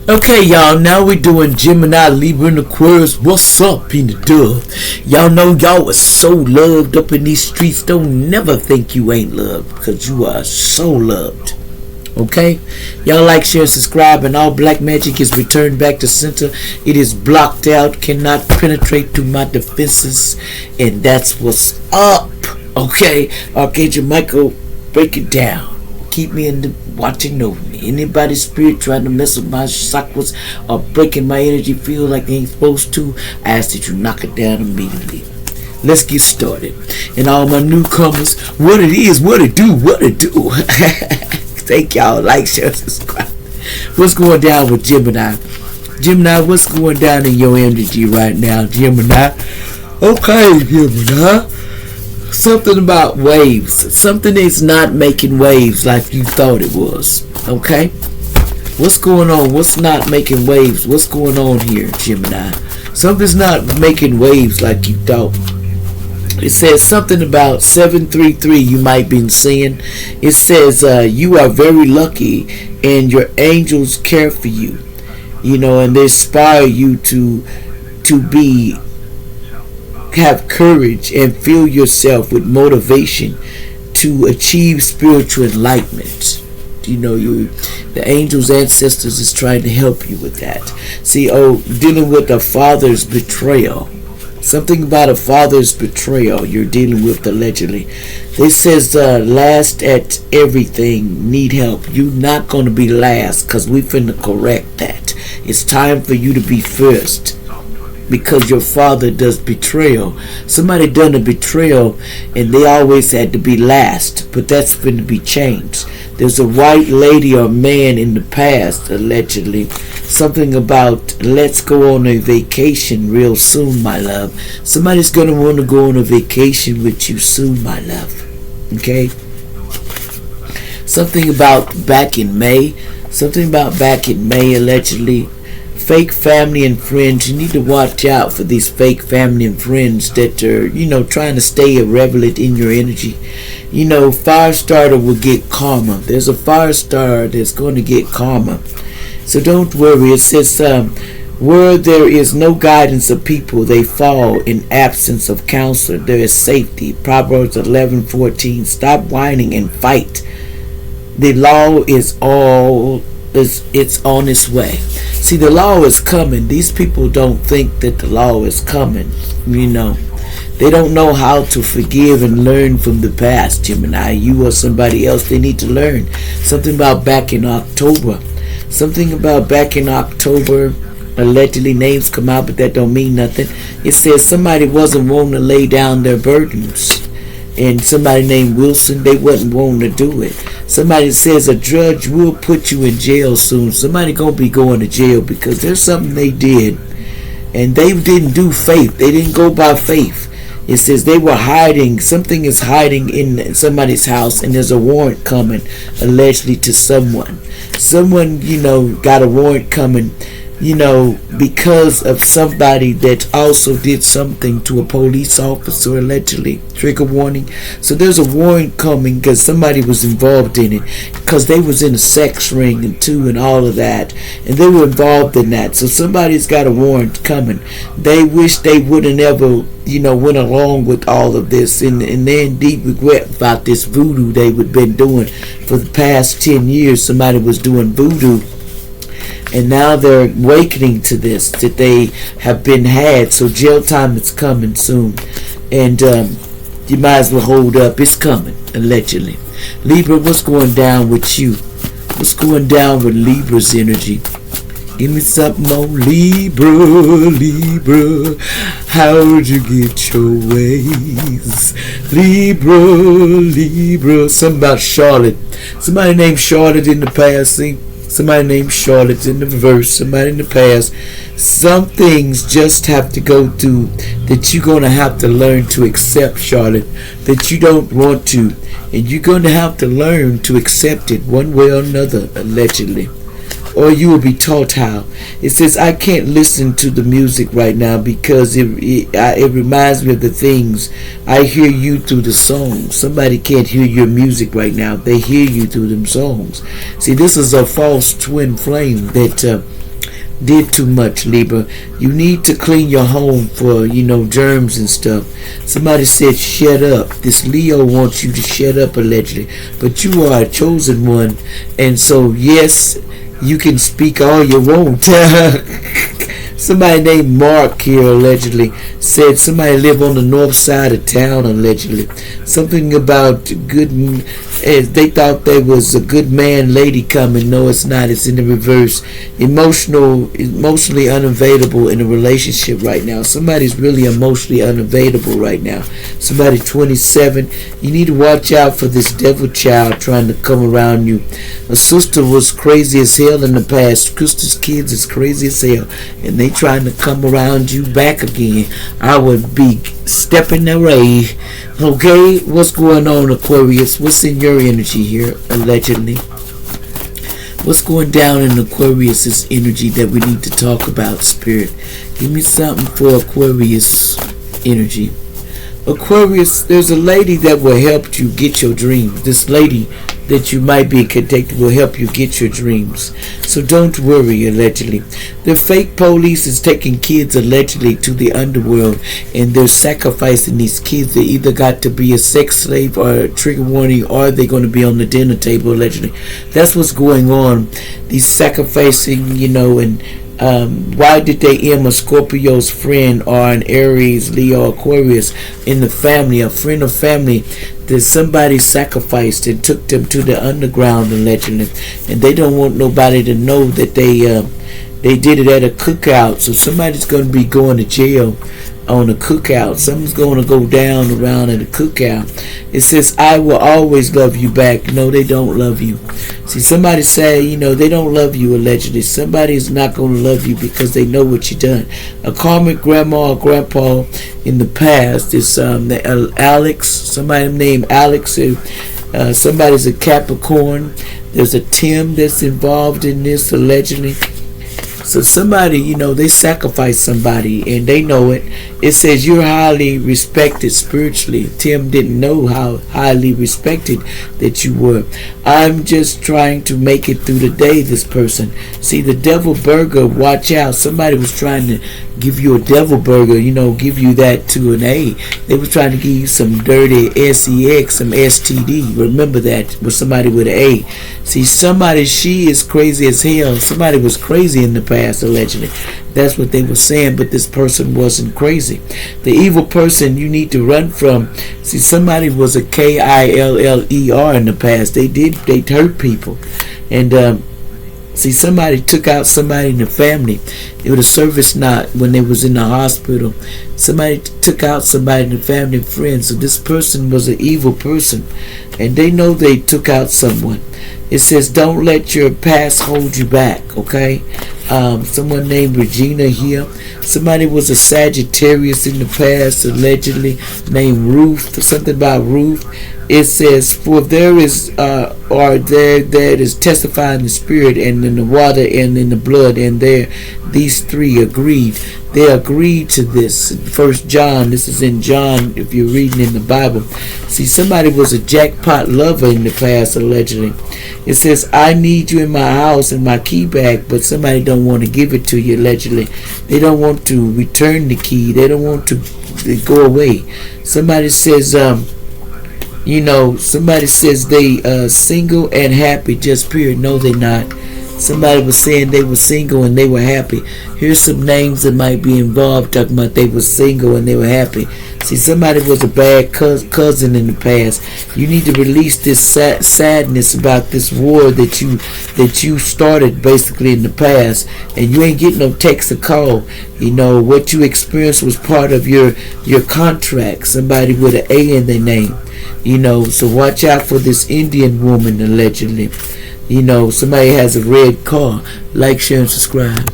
Okay, y'all, now we're doing Gemini, Libra, and Aquarius. What's up in the dub? Y'all know y'all was so loved up in these streets. Don't never think you ain't loved, because you are so loved. Okay? Y'all like, share, subscribe, and all black magic is returned back to center. It is blocked out, cannot penetrate to my defenses, and that's what's up. Okay? Archangel Michael, break it down. Keep me in the watching over me. Anybody spirit trying to mess with my chakras or breaking my energy field like they ain't supposed to, I ask that you knock it down immediately. Let's get started. And all my newcomers, what it is, what it do. Thank y'all. Like, share, subscribe. What's going down with Gemini? Gemini, what's going down in your energy right now, Gemini? Okay, Gemini. Something about waves. Something is not making waves like you thought it was. Okay? What's going on? What's not making waves? What's going on here, Gemini? Something's not making waves like you thought. It says something about 733 you might be seeing. It says you are very lucky and your angels care for you. You know, and they inspire you to be have courage and fill yourself with motivation to achieve spiritual enlightenment. You know, the angels, ancestors is trying to help you with that. See, dealing with a father's betrayal. Something about a father's betrayal you're dealing with allegedly. This says last at everything, need help. You're not going to be last because we finna correct that. It's time for you to be first. Because your father does betrayal. Somebody done a betrayal and they always had to be last, but that's going to be changed. There's a white lady or man in the past, allegedly. Something about let's go on a vacation real soon, my love. Somebody's going to want to go on a vacation with you soon, my love. Okay? Something about back in May. Something about back in May, allegedly. Fake family and friends. You need to watch out for these fake family and friends that are, you know, trying to stay irrelevant in your energy. You know, fire starter will get karma. There's a fire starter that's going to get karma. So don't worry. It says, where there is no guidance of people, they fall. In absence of counselor, there is safety. Proverbs 11:14. Stop whining and fight. The law is it's on its way. See, the law is coming. These people don't think that the law is coming. You know, they don't know how to forgive and learn from the past, Gemini. You or somebody else, they need to learn. Something about back in October. Something about back in October. Allegedly names come out, but that don't mean nothing. It says somebody wasn't wanting to lay down their burdens. And somebody named Wilson, they wasn't wanting to do it. Somebody says a judge will put you in jail soon. Somebody gonna be going to jail because there's something they did, and they didn't do faith. They didn't go by faith. It says they were hiding. Something is hiding in somebody's house, and there's a warrant coming, allegedly to someone. Someone, you know, got a warrant coming, you know, because of somebody that also did something to a police officer, allegedly. Trigger warning. So there's a warrant coming because somebody was involved in it, because they was in a sex ring and too and all of that, and they were involved in that. So somebody's got a warrant coming. They wish they would have never, you know, went along with all of this, and they're in deep regret about this voodoo they've been doing for the past 10 years. Somebody was doing voodoo, and now they're awakening to this, that they have been had. So jail time is coming soon. And you might as well hold up. It's coming, allegedly. Libra, what's going down with you? What's going down with Libra's energy? Give me something more. Libra. How'd you get your ways? Libra. Something about Charlotte. Somebody named Charlotte in the past. See? Somebody named Charlotte in the verse. Somebody in the past. Some things just have to go through that you're going to have to learn to accept, Charlotte, that you don't want to. And you're going to have to learn to accept it one way or another, allegedly. Or you will be taught how. It says, I can't listen to the music right now because it reminds me of the things. I hear you through the songs. Somebody can't hear your music right now. They hear you through them songs. See, this is a false twin flame that did too much, Libra. You need to clean your home for, germs and stuff. Somebody said shut up. This Leo wants you to shut up, allegedly. But you are a chosen one. And so, yes, you can speak all you want. Somebody named Mark here allegedly said somebody live on the north side of town allegedly. Something about good, they thought there was a good man lady coming. No, it's not. It's in the reverse. Emotionally unavailable in a relationship right now. Somebody's really emotionally unavailable right now. Somebody 27. You need to watch out for this devil child trying to come around you. A sister was crazy as hell in the past. Krista's kids is crazy as hell. And they trying to come around you back again. I would be stepping away. Okay, what's going on, Aquarius? What's in your energy here, allegedly? What's going down in Aquarius's energy that we need to talk about, Spirit? Give me something for Aquarius energy. Aquarius, there's a lady that will help you get your dreams. This lady that you might be connected will help you get your dreams. So don't worry, allegedly. The fake police is taking kids allegedly to the underworld, and they're sacrificing these kids. They either got to be a sex slave or a trigger warning, or they're going to be on the dinner table, allegedly. That's what's going on. These sacrificing, and why did they aim a Scorpio's friend or an Aries, Leo, Aquarius in the family, a friend or family that somebody sacrificed and took them to the underground allegedly, and they don't want nobody to know that they did it at a cookout. So somebody's going to be going to jail on a cookout. Something's going to go down around at a cookout. It says, I will always love you back. No, they don't love you. See, somebody say, they don't love you allegedly. Somebody's not going to love you because they know what you done. A karmic grandma or grandpa in the past is Alex. Somebody named Alex. Somebody's a Capricorn. There's a Tim that's involved in this allegedly. So somebody, they sacrifice somebody and they know it. It says you're highly respected spiritually. Tim didn't know how highly respected that you were. I'm just trying to make it through the day, this person. See, the devil burger, watch out. Somebody was trying to give you a devil burger, give you that to an A. They were trying to give you some dirty sex, some STD. Remember that, with somebody with an A. See, she is crazy as hell. Somebody was crazy in the past, allegedly. That's what they were saying, but this person wasn't crazy. The evil person you need to run from. See, somebody was a KILLER in the past. They hurt people. And see, somebody took out somebody in the family. It was a service knot when they was in the hospital. Somebody took out somebody in the family and friends. So this person was an evil person. And they know they took out someone. It says, don't let your past hold you back, okay? Someone named Regina here. Somebody was a Sagittarius in the past, allegedly, named Ruth, or something about Ruth. It says, for there is that is testifying in the spirit and in the water and in the blood, and these three agreed. They agreed to this. In 1 John, this is in John, if you're reading in the Bible. See, somebody was a jackpot lover in the past, allegedly. It says, I need you in my house and my key back, but somebody don't want to give it to you, allegedly. They don't want to return the key. They don't want to go away. Somebody says, somebody says they single and happy, just period. No, they're not. Somebody was saying they were single and they were happy. Here's some names that might be involved talking about they were single and they were happy. See, somebody was a bad cousin in the past. You need to release this sadness about this war that you started basically in the past, and you ain't getting no text or call. What you experienced was part of your contract. Somebody with an A in their name. So watch out for this Indian woman allegedly. Somebody has a red car. Like, share, and subscribe.